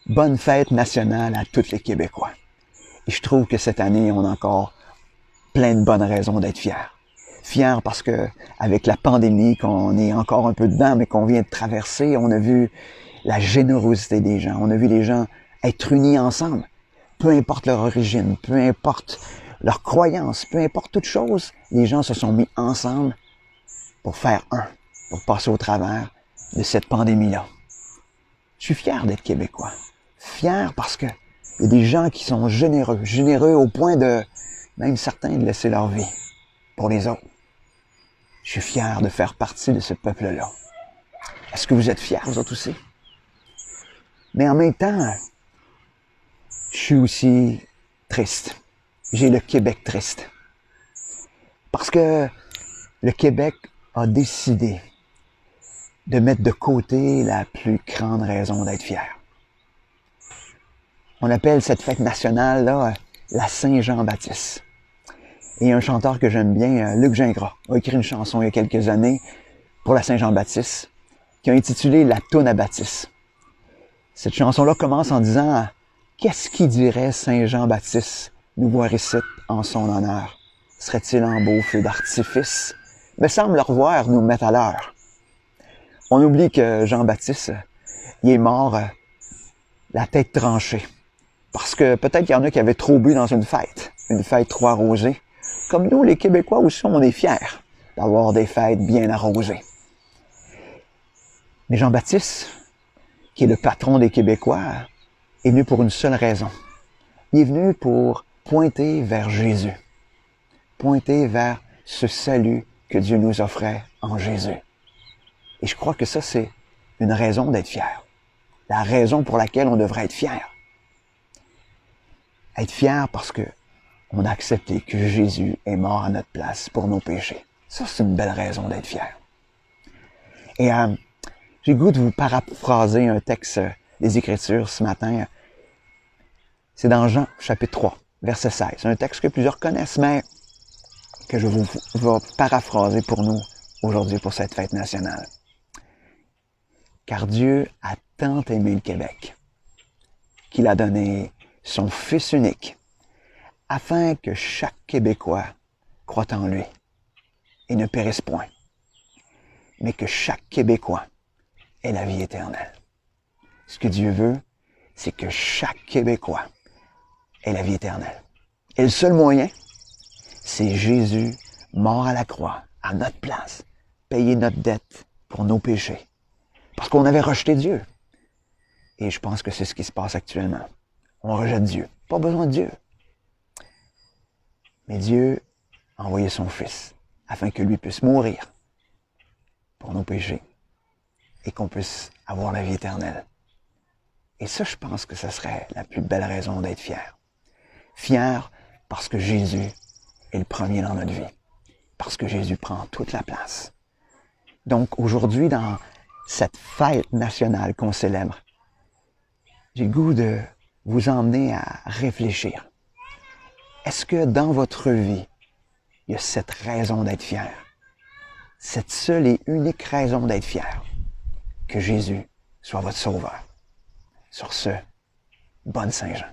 Bonne fête nationale à tous les Québécois. Et je trouve que cette année, on a encore plein de bonnes raisons d'être fiers. Fiers parce que, avec la pandémie, qu'on est encore un peu dedans, mais qu'on vient de traverser, on a vu la générosité des gens. On a vu les gens être unis ensemble. Peu importe leur origine, peu importe leur croyance, peu importe toute chose, les gens se sont mis ensemble pour faire un, pour passer au travers de cette pandémie-là. Je suis fier d'être Québécois. Fier parce que il y a des gens qui sont généreux au point de, même certains, de laisser leur vie pour les autres. Je suis fier de faire partie de ce peuple-là. Est-ce que vous êtes fiers, vous autres aussi? Mais en même temps, je suis aussi triste. J'ai le Québec triste. Parce que le Québec a décidé de mettre de côté la plus grande raison d'être fier. On appelle cette fête nationale-là la Saint-Jean-Baptiste. Et un chanteur que j'aime bien, Luc Gingras, a écrit une chanson il y a quelques années pour la Saint-Jean-Baptiste, qui a intitulé La toune à Baptiste. Cette chanson-là commence en disant « Qu'est-ce qui dirait Saint-Jean-Baptiste nous voir ici en son honneur? Serait-il en beau feu d'artifice? Me semble le revoir nous mettre à l'heure. » On oublie que Jean-Baptiste, il est mort la tête tranchée. Parce que peut-être qu'il y en a qui avaient trop bu dans une fête trop arrosée. Comme nous, les Québécois aussi, on est fiers d'avoir des fêtes bien arrosées. Mais Jean-Baptiste, qui est le patron des Québécois, est venu pour une seule raison. Il est venu pour pointer vers Jésus. Pointer vers ce salut que Dieu nous offrait en Jésus. Et je crois que ça, c'est une raison d'être fier. La raison pour laquelle on devrait être fier. Être fier parce que on a accepté que Jésus est mort à notre place pour nos péchés. Ça, c'est une belle raison d'être fier. Et j'ai le goût de vous paraphraser un texte des Écritures ce matin. C'est dans Jean, chapitre 3, verset 16. C'est un texte que plusieurs connaissent, mais que je vais paraphraser pour nous aujourd'hui, pour cette fête nationale. Car Dieu a tant aimé le Québec qu'il a donné son Fils unique afin que chaque Québécois croie en lui et ne périsse point, mais que chaque Québécois ait la vie éternelle. Ce que Dieu veut, c'est que chaque Québécois ait la vie éternelle. Et le seul moyen, c'est Jésus mort à la croix, à notre place, payer notre dette pour nos péchés. Parce qu'on avait rejeté Dieu. Et je pense que c'est ce qui se passe actuellement. On rejette Dieu. Pas besoin de Dieu. Mais Dieu a envoyé son Fils afin que lui puisse mourir pour nos péchés et qu'on puisse avoir la vie éternelle. Et ça, je pense que ce serait la plus belle raison d'être fier. Fier parce que Jésus est le premier dans notre vie. Parce que Jésus prend toute la place. Donc aujourd'hui, dans cette fête nationale qu'on célèbre, j'ai le goût de vous emmener à réfléchir. Est-ce que dans votre vie, il y a cette raison d'être fier? Cette seule et unique raison d'être fier? Que Jésus soit votre sauveur. Sur ce, bonne Saint-Jean.